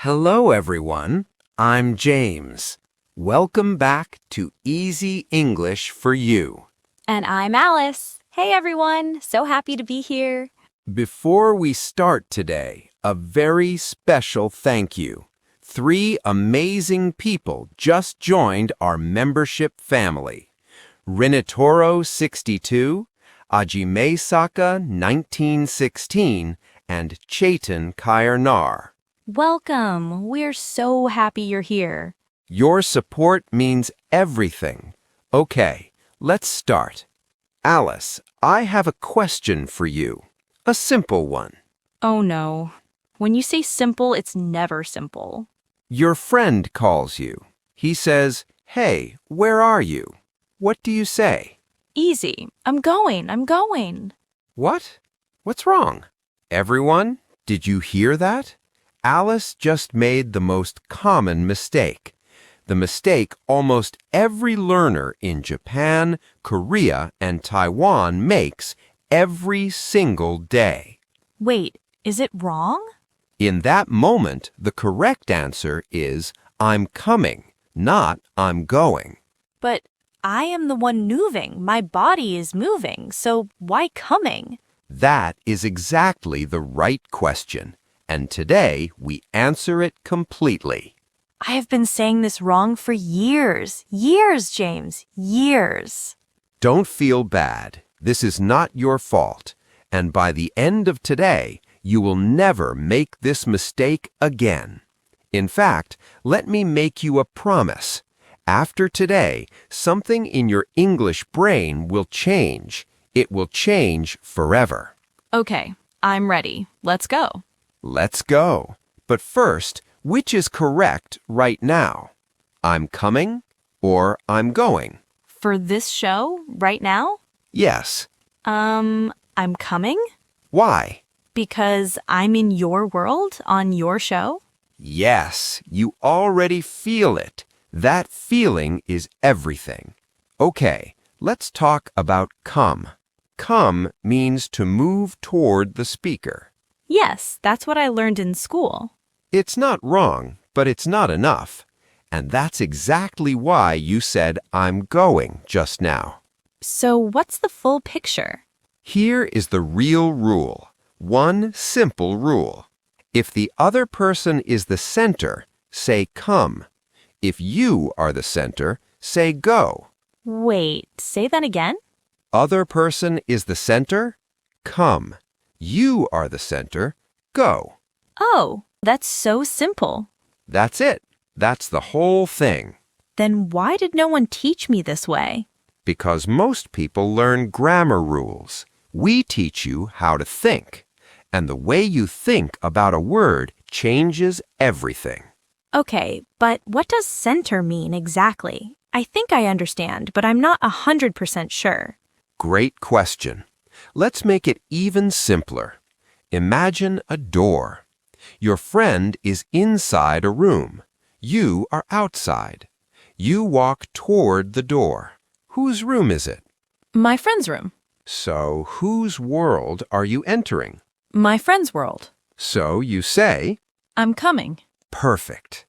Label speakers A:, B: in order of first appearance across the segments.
A: Hello, everyone. I'm James. Welcome back to Easy English for You.
B: And I'm Alice. Hey, everyone. So happy to be here.
A: Before we start today, a very special thank you. 3 amazing people just joined our membership family. Rinatoro 62, Ajime Saka 1916, and Chaitan Kairnar.
B: Welcome. We're so happy you're here.
A: Your support means everything. Okay, let's start. Alice, I have a question for you. A simple one.
B: Oh, no. When you say simple, it's never simple.
A: Your friend calls you. He says, "Hey, where are you?" What do you say?
B: Easy. I'm going.
A: What? What's wrong? Everyone, did you hear that? Alice just made the most common mistake. The mistake almost every learner in Japan, Korea, and Taiwan makes every single day.
B: Wait, is it wrong?
A: In that moment, the correct answer is I'm coming, not I'm going.
B: But I am the one moving. My body is moving, so why coming?
A: That is exactly the right question, and today we answer it completely.
B: I have been saying this wrong for years. Years, James. Years.
A: Don't feel bad. This is not your fault, and by the end of today, you will never make this mistake again. In fact, let me make you a promise. After today, something in your English brain will change. It will change forever.
B: Okay, I'm ready. Let's go.
A: Let's go. But first, which is correct right now? I'm coming or I'm going?
B: For this show, right now?
A: Yes.
B: I'm coming?
A: Why?
B: Because I'm in your world on your show?
A: Yes, you already feel it. That feeling is everything. Okay, let's talk about come. Come means to move toward the speaker.
B: Yes, that's what I learned in school.
A: It's not wrong, but it's not enough. And that's exactly why you said I'm going just now.
B: So what's the full picture?
A: Here is the real rule. One simple rule. If the other person is the center, say come. If you are the center, say go.
B: Wait, say that again?
A: Other person is the center, come. You are the center, go.
B: Oh, that's so simple.
A: That's it. That's the whole thing.
B: Then why did no one teach me this way?
A: Because most people learn grammar rules. We teach you how to think. And the way you think about a word changes everything.
B: Okay, but what does center mean exactly? I think I understand, but I'm not 100% sure.
A: Great question. Let's make it even simpler. Imagine a door. Your friend is inside a room. You are outside. You walk toward the door. Whose room is it?
B: My friend's room.
A: So, whose world are you entering?
B: My friend's world.
A: So you say,
B: I'm coming.
A: perfect.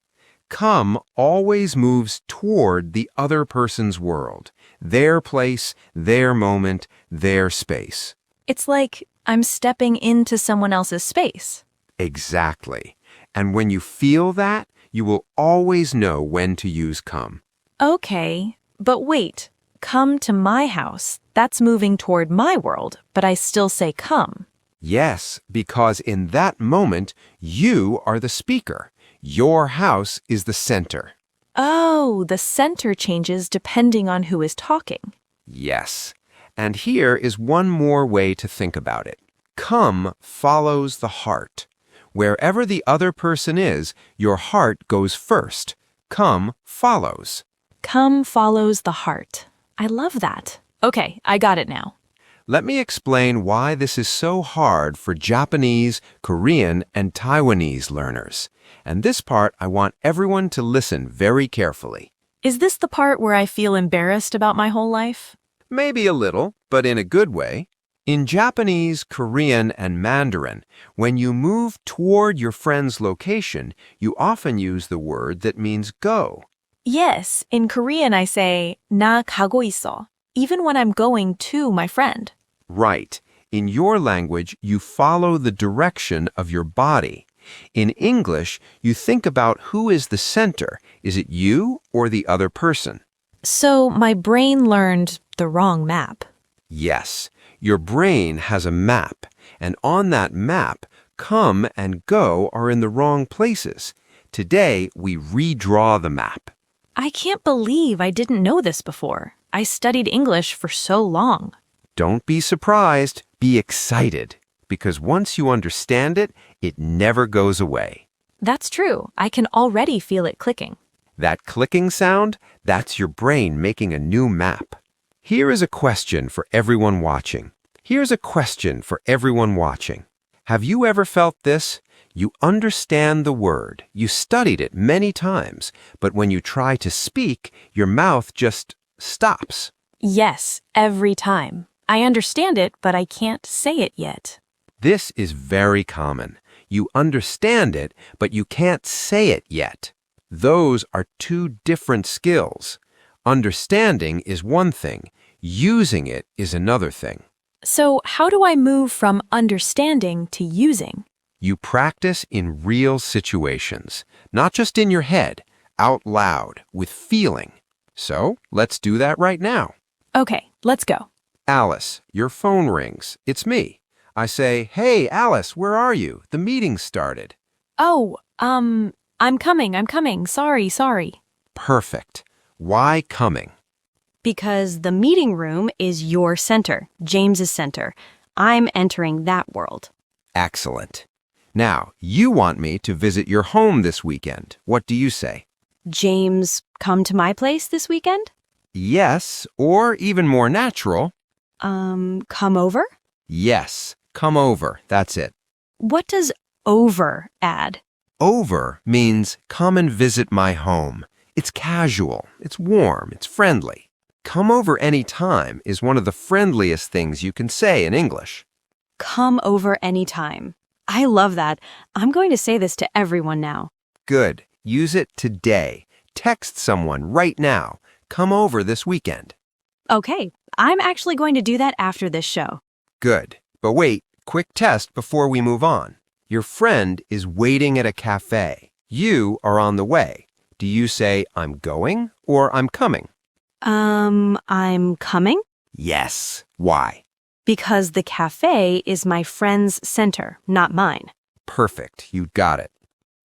A: Come always moves toward the other person's world, their place, their moment, their space.
B: It's like I'm stepping into someone else's space.
A: Exactly. And when you feel that, you will always know when to use come.
B: Okay, but wait. Come to my house. That's moving toward my world, but I still say come.
A: Yes, because in that moment, you are the speaker. Your house is the center.
B: Oh, the center changes depending on who is talking.
A: Yes. And here is one more way to think about it. Come follows the heart. Wherever the other person is, your heart goes first. Come follows.
B: Come follows the heart. I love that. Okay, I got it now.
A: Let me explain why this is so hard for Japanese, Korean, and Taiwanese learners. And this part I want everyone to listen very carefully.
B: Is this the part where I feel embarrassed about my whole life?
A: Maybe a little, but in a good way. In Japanese, Korean, and Mandarin, when you move toward your friend's location, you often use the word that means go.
B: Yes, in Korean I say 나 가고 있어, even when I'm going to my friend.
A: Right. In your language, you follow the direction of your body. In English, you think about who is the center. Is it you or the other person?
B: So my brain learned the wrong map.
A: Yes. Your brain has a map, and on that map, come and go are in the wrong places. Today, we redraw the map.
B: I can't believe I didn't know this before. I studied English for so long.
A: Don't be surprised, be excited, because once you understand it, it never goes away.
B: That's true. I can already feel it clicking.
A: That clicking sound, that's your brain making a new map. Here is a question for everyone watching. Have you ever felt this? You understand the word, you studied it many times, but when you try to speak, your mouth just stops.
B: Yes, every time. I understand it, but I can't say it yet.
A: This is very common. You understand it, but you can't say it yet. Those are two different skills. Understanding is one thing. Using it is another thing.
B: So how do I move from understanding to using?
A: You practice in real situations, not just in your head, out loud, with feeling. So let's do that right now.
B: Okay, let's go.
A: Alice, your phone rings. It's me. I say, "Hey, Alice, where are you? The meeting started."
B: Oh, I'm coming. Sorry.
A: Perfect. Why coming?
B: Because the meeting room is your center, James's center. I'm entering that world.
A: Excellent. Now, you want me to visit your home this weekend. What do you say?
B: James, come to my place this weekend?
A: Yes, or even more natural.
B: Come over?
A: Yes, come over. That's it.
B: What does over add?
A: Over means come and visit my home. It's casual, it's warm, it's friendly. Come over any time is one of the friendliest things you can say in English.
B: Come over anytime. I love that. I'm going to say this to everyone now.
A: Good. Use it today. Text someone right now. Come over this weekend.
B: Okay, I'm actually going to do that after this show.
A: Good. But wait, quick test before we move on. Your friend is waiting at a cafe. You are on the way. Do you say, "I'm going" or "I'm coming"?
B: I'm coming?
A: Yes. Why?
B: Because the cafe is my friend's center, not mine.
A: Perfect. You got it.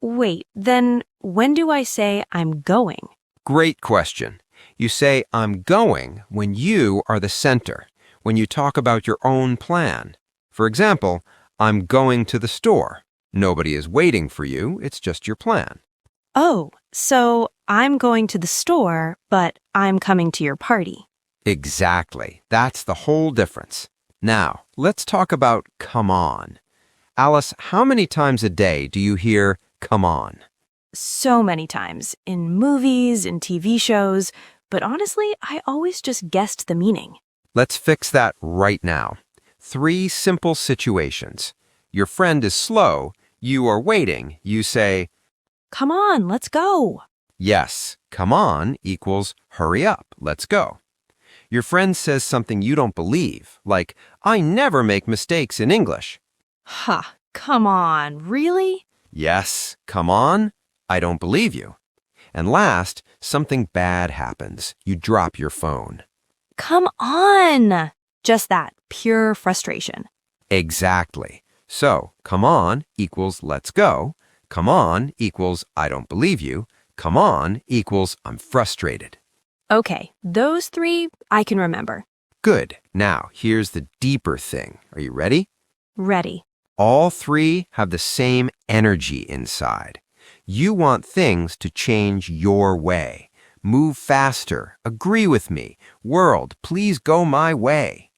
B: Wait, then when do I say I'm going?
A: Great question. You say, "I'm going" when you are the center, when you talk about your own plan. For example, "I'm going to the store." Nobody is waiting for you. It's just your plan.
B: Oh, so I'm going to the store, but I'm coming to your party.
A: Exactly. That's the whole difference. Now, let's talk about come on. Alice, how many times a day do you hear come on?
B: So many times, in movies, in TV shows, but honestly, I always just guessed the meaning.
A: Let's fix that right now. 3 simple situations. Your friend is slow, you are waiting, you say,
B: Come on, let's go.
A: yes, come on equals hurry up, let's go. Your friend says something you don't believe, like, "I never make mistakes in English."
B: Ha, come on, really?
A: Yes, come on, I don't believe you. And last, something bad happens. You drop your phone.
B: Come on! Just that, pure frustration.
A: Exactly. So, come on equals let's go. Come on equals I don't believe you. Come on equals I'm frustrated.
B: Okay, those 3 I can remember.
A: Good. Now, here's the deeper thing. Are you ready?
B: Ready.
A: All 3 have the same energy inside. You want things to change your way. Move faster. Agree with me. World, please go my way.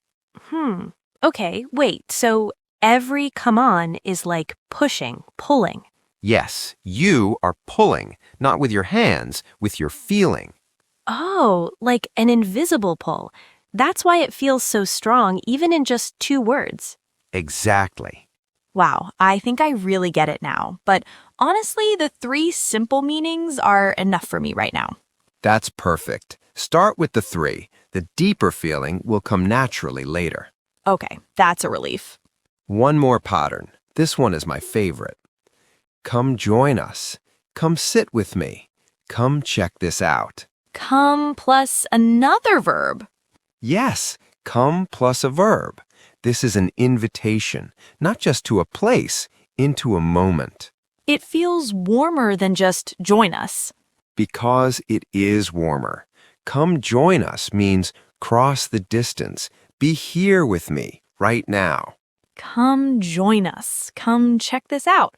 B: Okay, wait, so every come on is like pushing, pulling.
A: Yes, you are pulling, not with your hands, with your feeling.
B: Oh, like an invisible pull. That's why it feels so strong, even in just 2 words.
A: Exactly.
B: Wow, I think I really get it now. But honestly, the 3 simple meanings are enough for me right now.
A: That's perfect. Start with the 3. The deeper feeling will come naturally later.
B: Okay, that's a relief.
A: One more pattern. This one is my favorite. Come join us. Come sit with me. Come check this out.
B: Come plus another verb.
A: Yes, come plus a verb. This is an invitation, not just to a place, into a moment.
B: It feels warmer than just join us.
A: Because it is warmer. Come join us means cross the distance. Be here with me right now.
B: Come join us. Come check this out.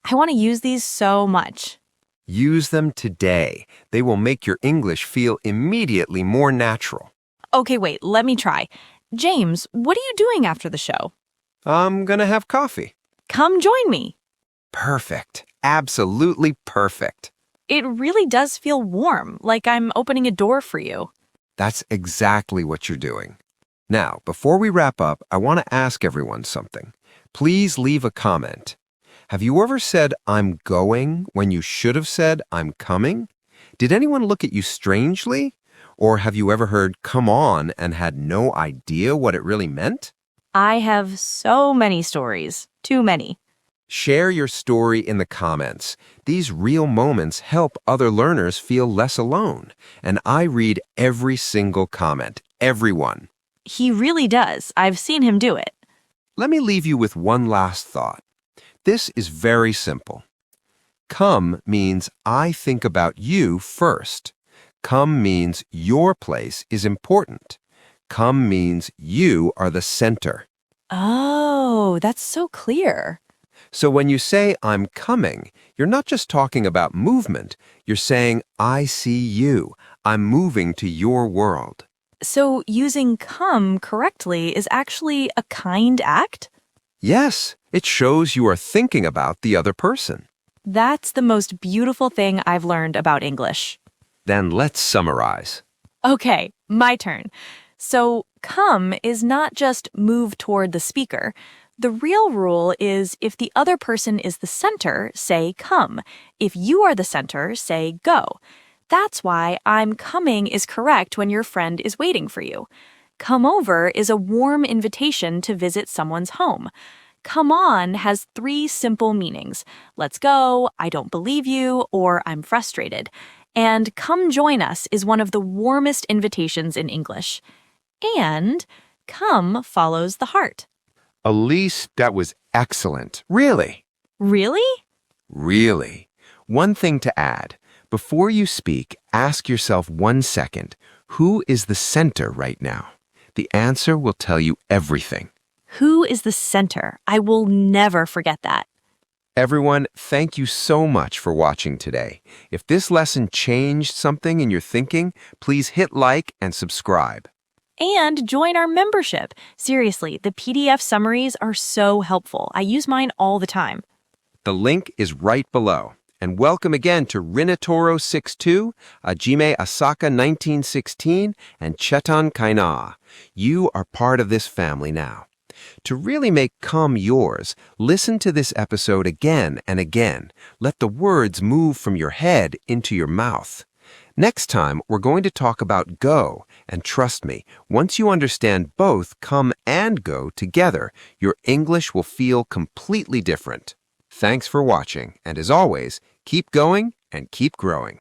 B: I want to use these so much.
A: Use them today. They will make your English feel immediately more natural.
B: Okay, wait, let me try. James, what are you doing after the show?
A: I'm gonna have coffee.
B: Come join me.
A: Perfect. Absolutely perfect.
B: It really does feel warm, like I'm opening a door for you.
A: That's exactly what you're doing. Now, before we wrap up, I want to ask everyone something. Please leave a comment. Have you ever said, I'm going, when you should have said, I'm coming? Did anyone look at you strangely? Or have you ever heard, come on, and had no idea what it really meant?
B: I have so many stories. Too many.
A: Share your story in the comments. These real moments help other learners feel less alone. And I read every single comment, everyone.
B: He really does. I've seen him do it.
A: Let me leave you with one last thought. This is very simple. Come means I think about you first. Come means your place is important. Come means you are the center.
B: Oh, that's so clear.
A: So when you say I'm coming, you're not just talking about movement. You're saying I see you. I'm moving to your world.
B: So using come correctly is actually a kind act?
A: Yes, it shows you are thinking about the other person.
B: That's the most beautiful thing I've learned about English.
A: Then let's summarize.
B: Okay, my turn. So come is not just move toward the speaker. The real rule is if the other person is the center, say come. If you are the center, say go. That's why I'm coming is correct when your friend is waiting for you. Come over is a warm invitation to visit someone's home. Come on has 3 simple meanings. Let's go, I don't believe you, or I'm frustrated. And come join us is one of the warmest invitations in English. And come follows the heart.
A: Elise, that was excellent. Really?
B: Really?
A: Really. One thing to add. Before you speak, ask yourself 1 second, who is the center right now? The answer will tell you everything.
B: Who is the center? I will never forget that.
A: Everyone, thank you so much for watching today. If this lesson changed something in your thinking, please hit like and subscribe.
B: And join our membership. Seriously, the PDF summaries are so helpful. I use mine all the time.
A: The link is right below. And welcome again to Rinatoro62, Ajime Asaka 1916, and Chetan Kaina. You are part of this family now. To really make come yours, listen to this episode again and again. Let the words move from your head into your mouth. Next time, we're going to talk about go, and trust me, once you understand both come and go together, your English will feel completely different. Thanks for watching, and as always, keep going and keep growing.